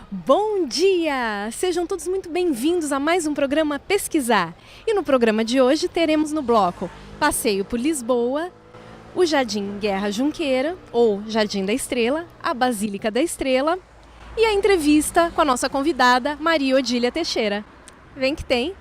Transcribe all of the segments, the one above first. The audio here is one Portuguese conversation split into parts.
Bom dia! Sejam todos muito bem-vindos a mais um programa Pesquisar. E no programa de hoje teremos no bloco Passeio por Lisboa, o Jardim Guerra Junqueira, ou Jardim da Estrela, a Basílica da Estrela e a entrevista com a nossa convidada Maria Odília Teixeira. Vem que tem!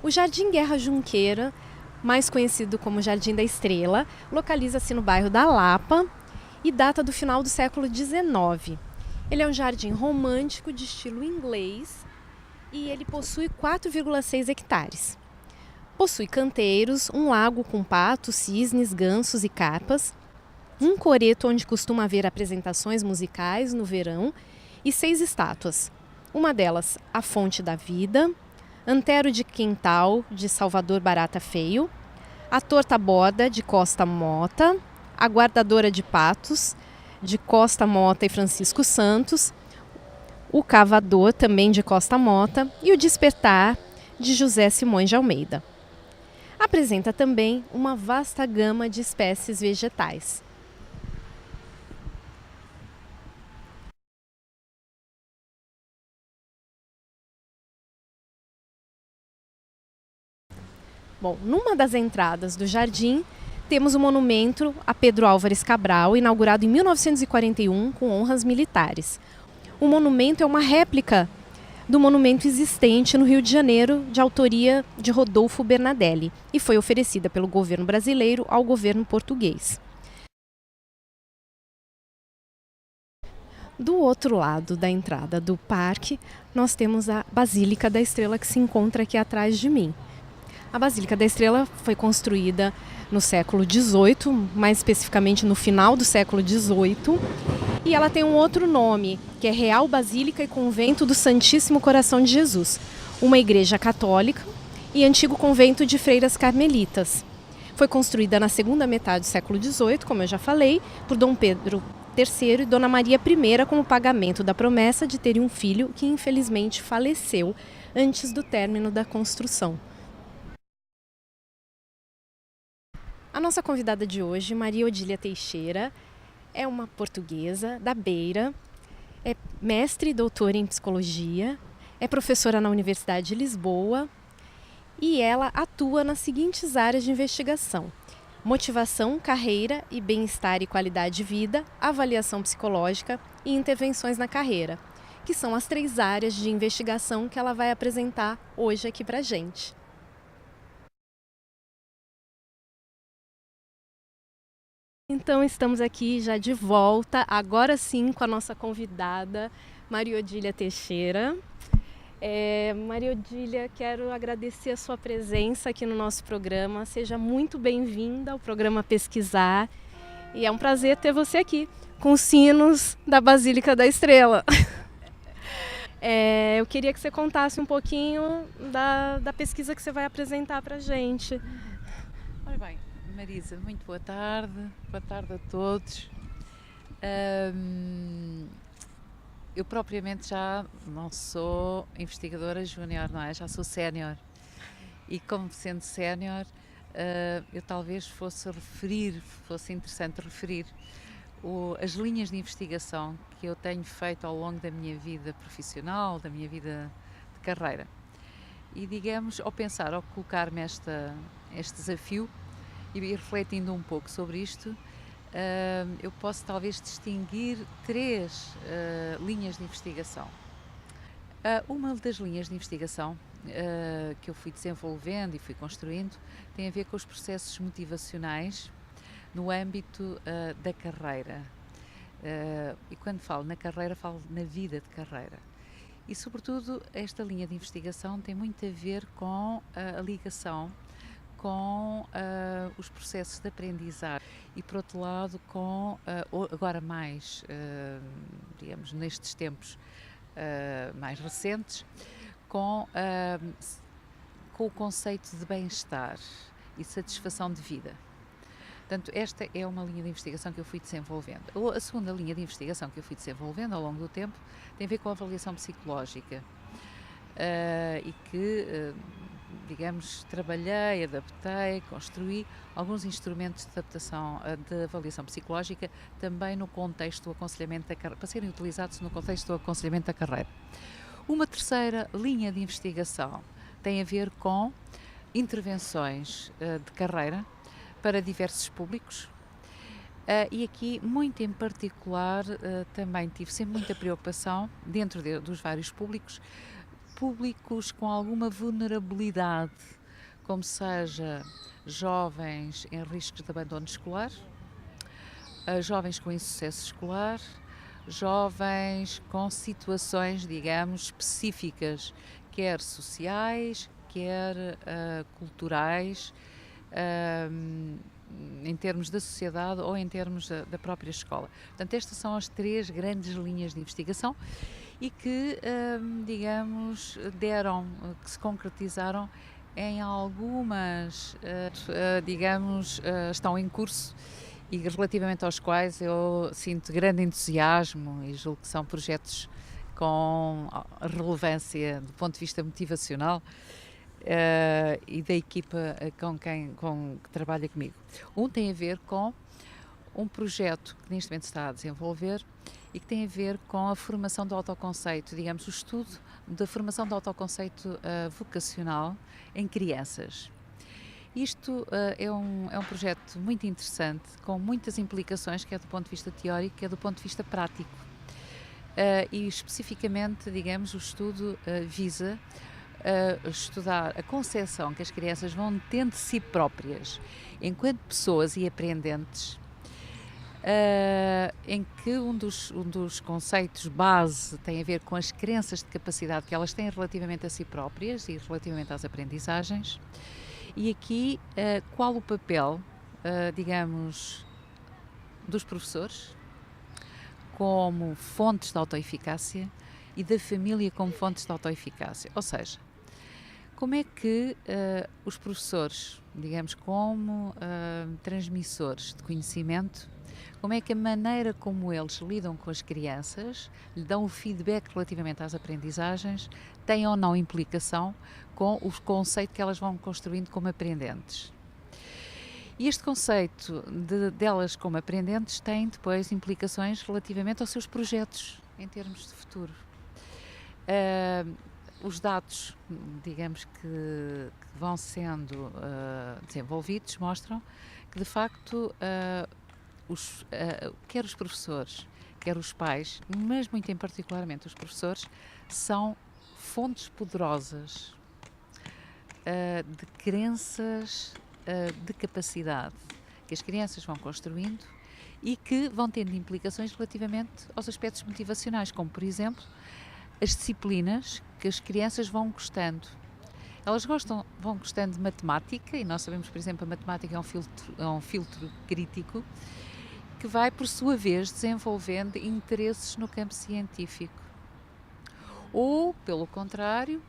O Jardim Guerra Junqueira, mais conhecido como Jardim da Estrela, localiza-se no bairro da Lapa e data do final do século XIX. Ele é um jardim romântico de estilo inglês e ele possui 4,6 hectares. Possui canteiros, um lago com patos, cisnes, gansos e carpas, um coreto onde costuma haver apresentações musicais no verão e 6 estátuas. Uma delas, a Fonte da Vida, Antero de Quintal, de Salvador Barata Feio, a Torta Borda, de Costa Mota, a Guardadora de Patos, de Costa Mota e Francisco Santos, o Cavador, também de Costa Mota, e o Despertar, de José Simões de Almeida. Apresenta também uma vasta gama de espécies vegetais. Bom, numa das entradas do jardim, temos o monumento a Pedro Álvares Cabral, inaugurado em 1941 com honras militares. O monumento é uma réplica do monumento existente no Rio de Janeiro, de autoria de Rodolfo Bernadelli, e foi oferecida pelo governo brasileiro ao governo português. Do outro lado da entrada do parque, nós temos a Basílica da Estrela, que se encontra aqui atrás de mim. A Basílica da Estrela foi construída no século XVIII, mais especificamente no final do século XVIII, e ela tem um outro nome, que é Real Basílica e Convento do Santíssimo Coração de Jesus, uma igreja católica e antigo convento de freiras carmelitas. Foi construída na segunda metade do século XVIII, como eu já falei, por Dom Pedro III e Dona Maria I como pagamento da promessa de terem um filho que infelizmente faleceu antes do término da construção. A nossa convidada de hoje, Maria Odília Teixeira, é uma portuguesa da Beira, é mestre e doutora em psicologia, é professora na Universidade de Lisboa e ela atua nas seguintes áreas de investigação: motivação, carreira e bem-estar e qualidade de vida, avaliação psicológica e intervenções na carreira, que são as 3 áreas de investigação que ela vai apresentar hoje aqui pra gente. Então estamos aqui já de volta, agora sim com a nossa convidada, Maria Odília Teixeira. Maria Odília, quero agradecer a sua presença aqui no nosso programa. Seja muito bem-vinda ao programa Pesquisar. E é um prazer ter você aqui, com os sinos da Basílica da Estrela. Eu queria que você contasse um pouquinho da pesquisa que você vai apresentar para a gente. Ora bem, Marisa, muito boa tarde a todos. Eu propriamente já não sou investigadora júnior, não é? Já sou sénior. E como sendo sénior, eu talvez fosse interessante referir as linhas de investigação que eu tenho feito ao longo da minha vida profissional, da minha vida de carreira. E digamos, ao colocar-me este desafio e refletindo um pouco sobre isto, eu posso talvez distinguir 3 linhas de investigação. Uma das linhas de investigação que eu fui desenvolvendo e fui construindo tem a ver com os processos motivacionais no âmbito da carreira. E quando falo na carreira, falo na vida de carreira. E, sobretudo, esta linha de investigação tem muito a ver com a ligação com os processos de aprendizagem e, por outro lado, com, agora mais, digamos, nestes tempos mais recentes, com o conceito de bem-estar e satisfação de vida. Portanto, esta é uma linha de investigação que eu fui desenvolvendo. A segunda linha de investigação que eu fui desenvolvendo ao longo do tempo tem a ver com a avaliação psicológica e que, digamos, trabalhei, adaptei, construí alguns instrumentos de adaptação, de avaliação psicológica, também no contexto do aconselhamento da carreira, para serem utilizados no contexto do aconselhamento da carreira. Uma terceira linha de investigação tem a ver com intervenções de carreira para diversos públicos e aqui, muito em particular, também tive sempre muita preocupação dentro dos vários públicos com alguma vulnerabilidade, como seja jovens em riscos de abandono escolar, jovens com insucesso escolar, jovens com situações, digamos, específicas, quer sociais, quer culturais, em termos da sociedade ou em termos da própria escola. Portanto, estas são as 3 grandes linhas de investigação e que, digamos, que se concretizaram em algumas, digamos, estão em curso e relativamente aos quais eu sinto grande entusiasmo e julgo que são projetos com relevância do ponto de vista motivacional e da equipa que trabalha comigo. Um tem a ver com um projeto que neste momento se está a desenvolver e que tem a ver com a formação do autoconceito, digamos, o estudo da formação do autoconceito vocacional em crianças. Isto é um projeto muito interessante, com muitas implicações, quer do ponto de vista teórico, quer do ponto de vista prático. E especificamente, digamos, o estudo visa estudar a concepção que as crianças vão tendo de si próprias enquanto pessoas e aprendentes, em que um dos conceitos base tem a ver com as crenças de capacidade que elas têm relativamente a si próprias e relativamente às aprendizagens. E aqui, qual o papel, digamos, dos professores como fontes de autoeficácia e da família como fontes de autoeficácia? Ou seja, como é que os professores, digamos, como transmissores de conhecimento, como é que a maneira como eles lidam com as crianças, lhe dão o feedback relativamente às aprendizagens, tem ou não implicação com o conceito que elas vão construindo como aprendentes. E este conceito delas como aprendentes tem depois implicações relativamente aos seus projetos em termos de futuro. Os dados, digamos, que vão sendo desenvolvidos mostram que, de facto, quer os professores, quer os pais, mas muito em particularmente os professores, são fontes poderosas de crenças de capacidade que as crianças vão construindo e que vão tendo implicações relativamente aos aspectos motivacionais, como, por exemplo, as disciplinas que as crianças vão gostando. Elas vão gostando de matemática, e nós sabemos, por exemplo, a matemática é um filtro crítico que vai, por sua vez, desenvolvendo interesses no campo científico. Ou, pelo contrário,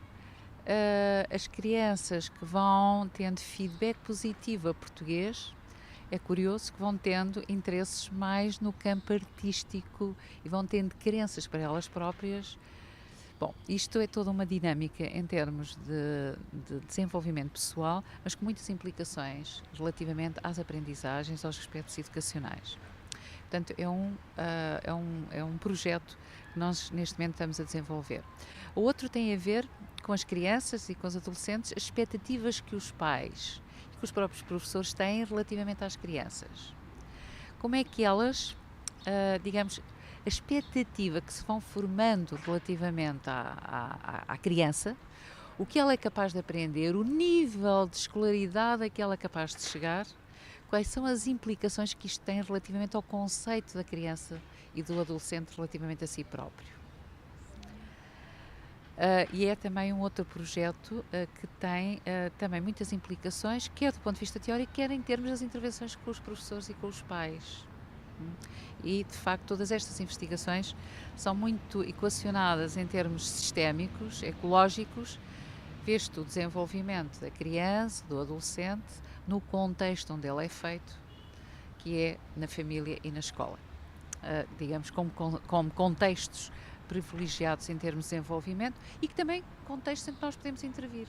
as crianças que vão tendo feedback positivo a português, é curioso que vão tendo interesses mais no campo artístico e vão tendo crenças para elas próprias. Bom, isto é toda uma dinâmica em termos de desenvolvimento pessoal, mas com muitas implicações relativamente às aprendizagens, aos aspectos educacionais. Portanto, é um projeto que nós neste momento estamos a desenvolver. O outro tem a ver com as crianças e com os adolescentes, as expectativas que os pais e que os próprios professores têm relativamente às crianças. Como é que elas, digamos, a expectativa que se vão formando relativamente à criança, o que ela é capaz de aprender, o nível de escolaridade a que ela é capaz de chegar, quais são as implicações que isto tem relativamente ao conceito da criança e do adolescente relativamente a si próprio. E é também um outro projeto que tem também muitas implicações, quer do ponto de vista teórico, quer em termos das intervenções com os professores e com os pais. E, de facto, todas estas investigações são muito equacionadas em termos sistémicos, ecológicos, visto o desenvolvimento da criança, do adolescente, no contexto onde ele é feito, que é na família e na escola. Digamos, como contextos privilegiados em termos de desenvolvimento e que também contextos em que nós podemos intervir,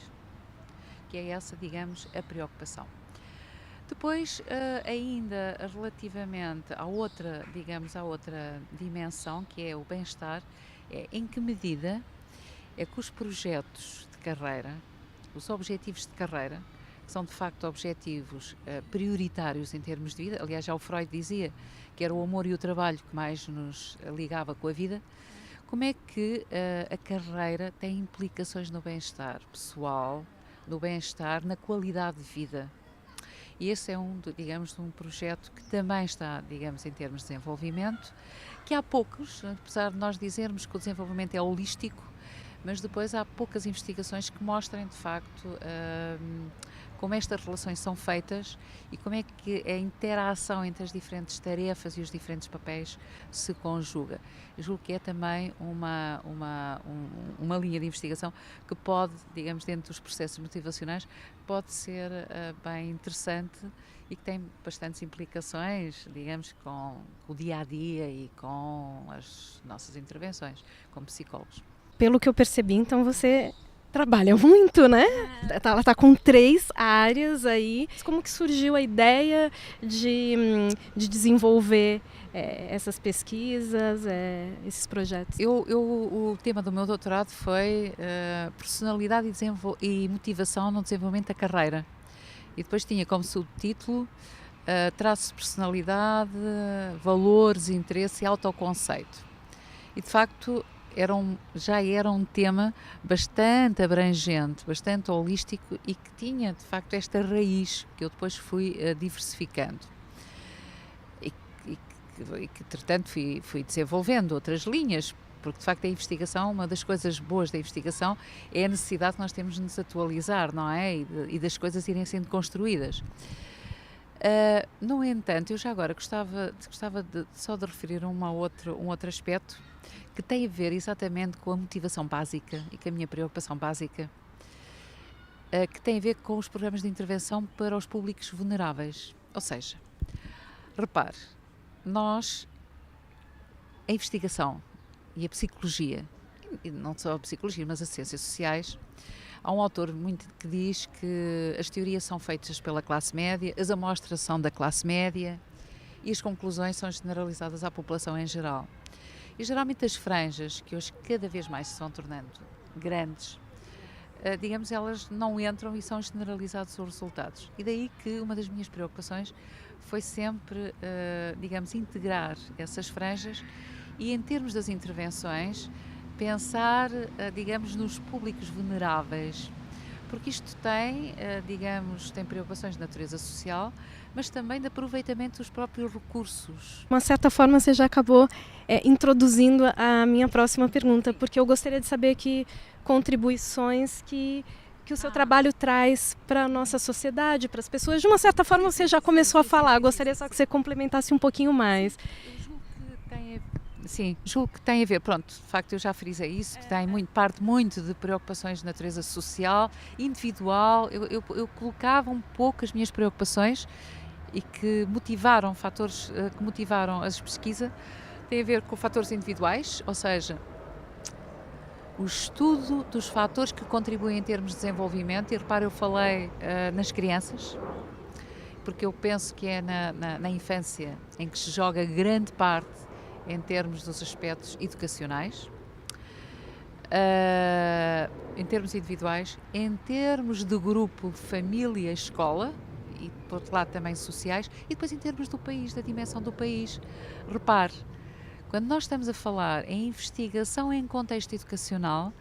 que é essa, digamos, a preocupação. Depois, ainda relativamente à outra, digamos, à outra dimensão, que é o bem-estar, é em que medida é que os projetos de carreira, os objetivos de carreira, que são de facto objetivos prioritários em termos de vida, aliás já o Freud dizia que era o amor e o trabalho que mais nos ligava com a vida, como é que a carreira tem implicações no bem-estar pessoal, no bem-estar, na qualidade de vida. E esse é digamos, um projeto que também está, digamos, em termos de desenvolvimento, que há poucos, apesar de nós dizermos que o desenvolvimento é holístico, mas depois há poucas investigações que mostrem, de facto, como estas relações são feitas e como é que a interação entre as diferentes tarefas e os diferentes papéis se conjuga. Eu julgo que é também uma linha de investigação que pode, digamos, dentro dos processos motivacionais, pode ser bem interessante e que tem bastantes implicações, digamos, com o dia-a-dia e com as nossas intervenções como psicólogos. Pelo que eu percebi, então você trabalha muito, né? Ela tá com 3 áreas aí. Como que surgiu a ideia de desenvolver essas pesquisas, esses projetos? O tema do meu doutorado foi personalidade e motivação no desenvolvimento da carreira. E depois tinha como subtítulo traços de personalidade, valores, interesse e autoconceito. E de facto já era um tema bastante abrangente, bastante holístico e que tinha de facto esta raiz que eu depois fui diversificando e que entretanto fui desenvolvendo outras linhas, porque de facto a investigação, uma das coisas boas da investigação é a necessidade que nós temos de nos atualizar, não é? E das coisas irem sendo construídas. No entanto, eu já agora gostava só de referir um outro aspecto que tem a ver exatamente com a motivação básica e com a minha preocupação básica, que tem a ver com os programas de intervenção para os públicos vulneráveis. Ou seja, repare, a investigação e a psicologia, e não só a psicologia, mas as ciências sociais, há um autor que diz que as teorias são feitas pela classe média, as amostras são da classe média e as conclusões são generalizadas à população em geral. E geralmente as franjas, que hoje cada vez mais se vão tornando grandes, digamos, elas não entram e são generalizados os resultados. E daí que uma das minhas preocupações foi sempre, digamos, integrar essas franjas e, em termos das intervenções, pensar, digamos, nos públicos vulneráveis, porque isto tem, digamos, tem preocupações de natureza social, mas também de aproveitamento dos próprios recursos. De uma certa forma, você já acabou introduzindo a minha próxima pergunta, porque eu gostaria de saber que contribuições que o seu trabalho traz para a nossa sociedade, para as pessoas. De uma certa forma, você já começou a falar, gostaria só que você complementasse um pouquinho mais. Sim, julgo que tem a ver, pronto, de facto eu já frisei isso, que tem parte muito de preocupações de natureza social, individual. Eu colocava um pouco as minhas preocupações e que motivaram, fatores que motivaram as pesquisas, tem a ver com fatores individuais, ou seja, o estudo dos fatores que contribuem em termos de desenvolvimento. E repare, eu falei nas crianças, porque eu penso que é na infância em que se joga grande parte em termos dos aspectos educacionais, em termos individuais, em termos de grupo, família, escola, e por outro lado também sociais, e depois em termos do país, da dimensão do país. Repare, quando nós estamos a falar em investigação em contexto educacional,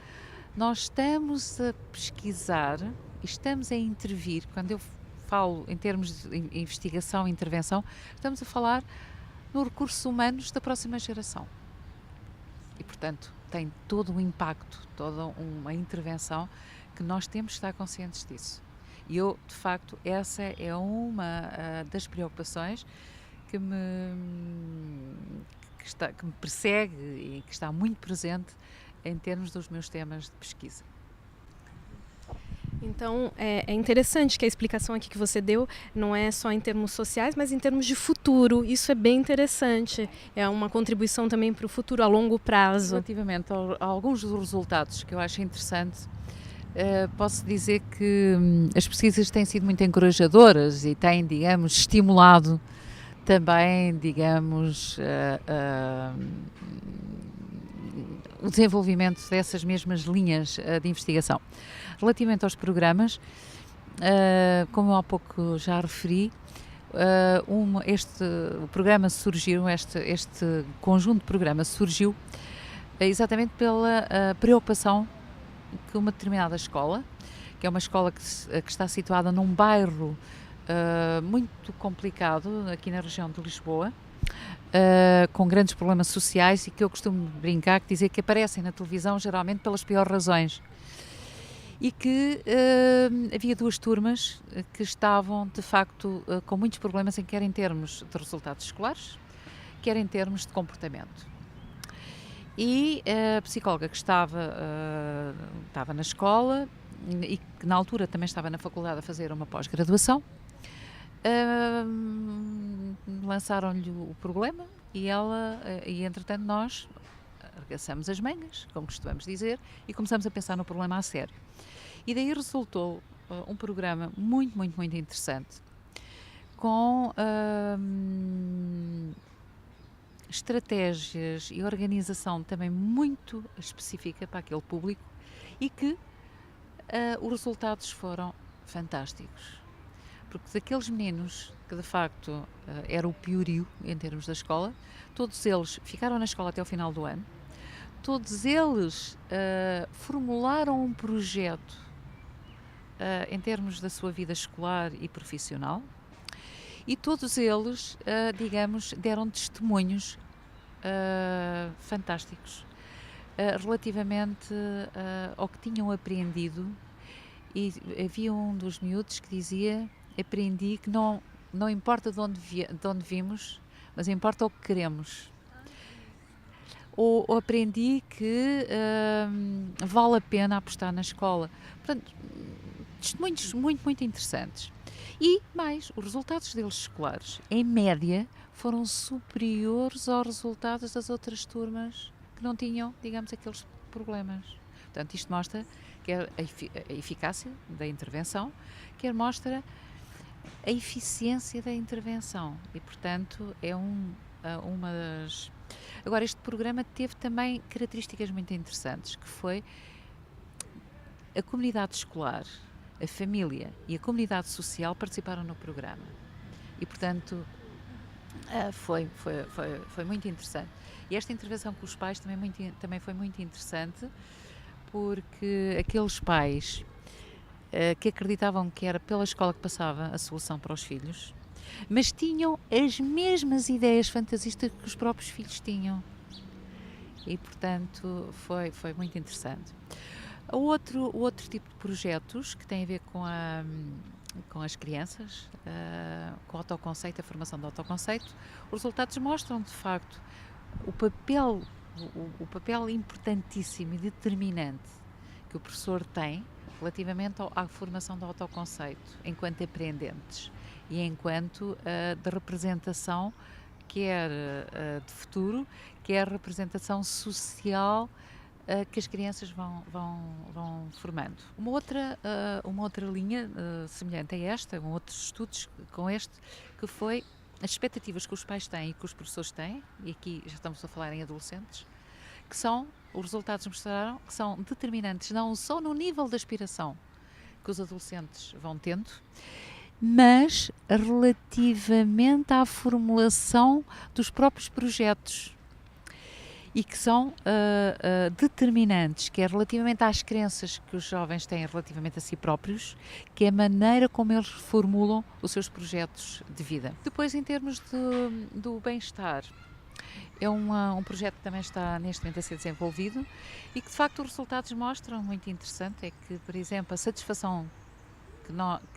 nós estamos a pesquisar e estamos a intervir. Quando eu falo em termos de investigação e intervenção, estamos a falar nos recursos humanos da próxima geração. E, portanto, tem todo um impacto, toda uma intervenção que nós temos de estar conscientes disso. E eu, de facto, essa é uma das preocupações que me persegue e que está muito presente em termos dos meus temas de pesquisa. Então, é interessante que a explicação aqui que você deu não é só em termos sociais, mas em termos de futuro. Isso é bem interessante. É uma contribuição também para o futuro a longo prazo. Relativamente a alguns dos resultados que eu acho interessante, posso dizer que as pesquisas têm sido muito encorajadoras e têm, digamos, estimulado também, digamos, o desenvolvimento dessas mesmas linhas de investigação. Relativamente aos programas, como eu há pouco já referi, o programa surgiu, este conjunto de programas surgiu exatamente pela preocupação que uma determinada escola, que é uma escola que está situada num bairro muito complicado aqui na região de Lisboa, com grandes problemas sociais e que eu costumo brincar, dizer que aparecem na televisão geralmente pelas piores razões. E que havia duas turmas que estavam, de facto, com muitos problemas, quer em termos de resultados escolares, quer em termos de comportamento. E a psicóloga que estava na escola e que na altura também estava na faculdade a fazer uma pós-graduação, lançaram-lhe o problema e entretanto nós arregaçamos as mangas, como costumamos dizer, e começamos a pensar no problema a sério. E daí resultou um programa muito, muito, muito interessante, com estratégias e organização também muito específica para aquele público e que os resultados foram fantásticos. Porque daqueles meninos que de facto era o piorio em termos da escola, todos eles ficaram na escola até o final do ano, todos eles formularam um projeto em termos da sua vida escolar e profissional, e todos eles, digamos, deram testemunhos fantásticos relativamente ao que tinham aprendido. E havia um dos miúdos que dizia: aprendi que não importa de onde vimos, mas importa o que queremos. Ou aprendi que vale a pena apostar na escola. Portanto, testemunhos muito, muito interessantes. E mais, os resultados deles escolares, em média, foram superiores aos resultados das outras turmas que não tinham, digamos, aqueles problemas. Portanto, isto mostra quer a eficácia da intervenção, quer mostra a eficiência da intervenção. E, portanto, é uma das... Agora, este programa teve também características muito interessantes, que foi a comunidade escolar, a família e a comunidade social participaram no programa. E, portanto, foi muito interessante. E esta intervenção com os pais também foi muito interessante, porque aqueles pais que acreditavam que era pela escola que passava a solução para os filhos, mas tinham as mesmas ideias fantasistas que os próprios filhos tinham. E, portanto, foi muito interessante. O outro tipo de projetos que tem a ver com as crianças, com o autoconceito, a formação do autoconceito, os resultados mostram, de facto, o papel importantíssimo e determinante que o professor tem relativamente à formação do autoconceito, enquanto aprendentes e enquanto de representação, quer de futuro, quer representação social que as crianças vão formando. Uma outra linha semelhante a esta, outros estudos com este, que foi as expectativas que os pais têm e que os professores têm, e aqui já estamos a falar em adolescentes, que os resultados mostraram que são determinantes não só no nível de aspiração que os adolescentes vão tendo, mas relativamente à formulação dos próprios projetos, e que são determinantes, que é relativamente às crenças que os jovens têm relativamente a si próprios, que é a maneira como eles formulam os seus projetos de vida. Depois, em termos do bem-estar, é um projeto que também está neste momento a ser desenvolvido e que, de facto, os resultados mostram, muito interessante, é que, por exemplo, a satisfação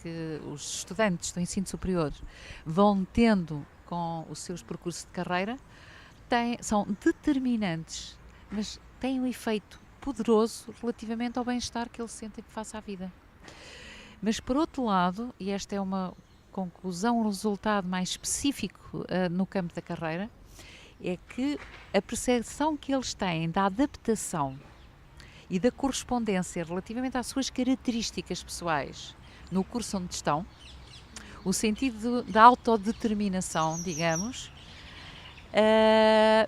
que os estudantes do ensino superior vão tendo com os seus percursos de carreira são determinantes, mas têm um efeito poderoso relativamente ao bem-estar que eles sentem face à vida. Mas por outro lado, e esta é uma conclusão, um resultado mais específico no campo da carreira, é que a percepção que eles têm da adaptação e da correspondência relativamente às suas características pessoais no curso onde estão, o sentido da autodeterminação, digamos, é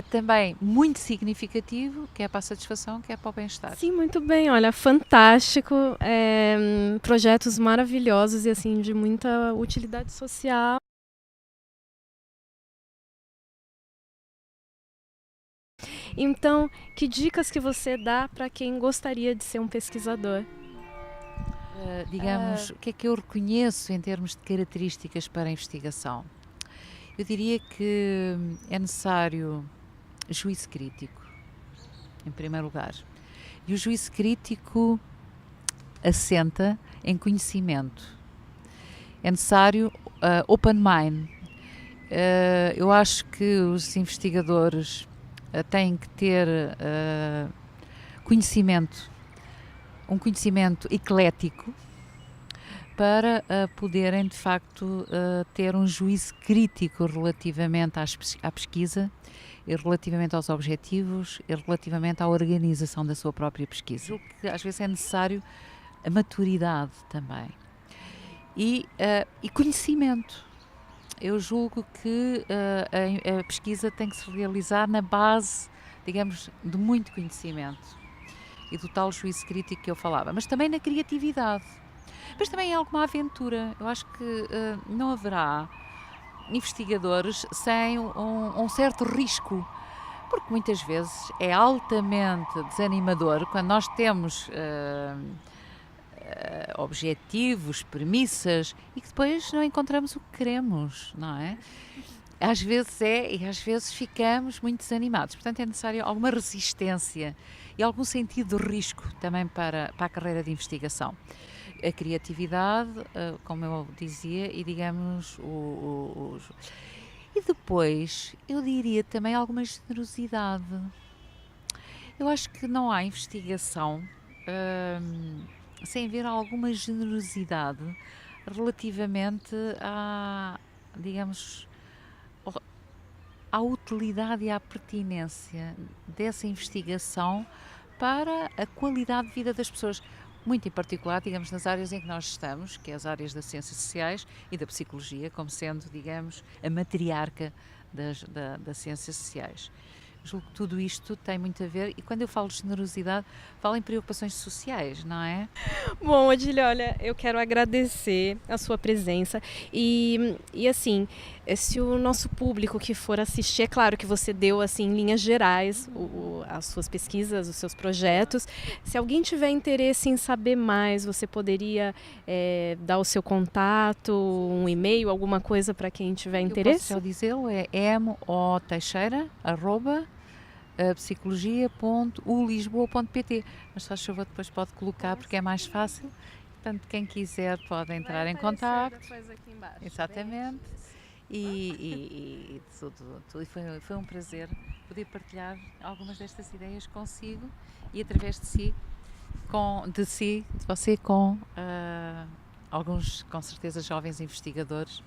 também muito significativo, quer para a satisfação, quer para o bem-estar. Sim, muito bem. Olha, fantástico. Projetos maravilhosos e assim de muita utilidade social. Então, que dicas que você dá para quem gostaria de ser um pesquisador? Digamos, o que é que eu reconheço em termos de características para a investigação? Eu diria que é necessário juízo crítico, em primeiro lugar. E o juízo crítico assenta em conhecimento. É necessário open mind. Eu acho que os investigadores têm que ter conhecimento, um conhecimento eclético, para poderem de facto ter um juízo crítico relativamente à pesquisa, e relativamente aos objetivos, e relativamente à organização da sua própria pesquisa. Julgo que às vezes é necessário a maturidade também e conhecimento. Eu julgo que a pesquisa tem que se realizar na base, digamos, de muito conhecimento e do tal juízo crítico que eu falava, mas também na criatividade, mas também em alguma aventura. Eu acho que não haverá investigadores sem um certo risco, porque muitas vezes é altamente desanimador quando nós temos objetivos, premissas e que depois não encontramos o que queremos, não é? Às vezes e às vezes ficamos muito desanimados. Portanto, é necessário alguma resistência e algum sentido de risco também para a carreira de investigação. A criatividade, como eu dizia, e digamos e depois eu diria também alguma generosidade. Eu acho que não há investigação sem haver alguma generosidade relativamente digamos, à utilidade e à pertinência dessa investigação para a qualidade de vida das pessoas, muito em particular, digamos, nas áreas em que nós estamos, que é as áreas das ciências sociais e da psicologia, como sendo, digamos, a matriarca das ciências sociais. Julgo que tudo isto tem muito a ver, e quando eu falo de generosidade, falo em preocupações sociais, não é? Bom, Odília, olha, eu quero agradecer a sua presença e assim, se o nosso público que for assistir, é claro que você deu assim em linhas gerais as suas pesquisas, os seus projetos. Se alguém tiver interesse em saber mais, você poderia dar o seu contato, um e-mail, alguma coisa para quem tiver interesse? Eu posso só dizê-lo, é moteixeira@psicologia.ulisboa.pt, mas se faz favor depois pode colocar porque é mais fácil. Portanto, quem quiser pode entrar em contato. Depois aqui embaixo. Exatamente. E tudo. Foi um prazer poder partilhar algumas destas ideias consigo e através de você com alguns, com certeza, jovens investigadores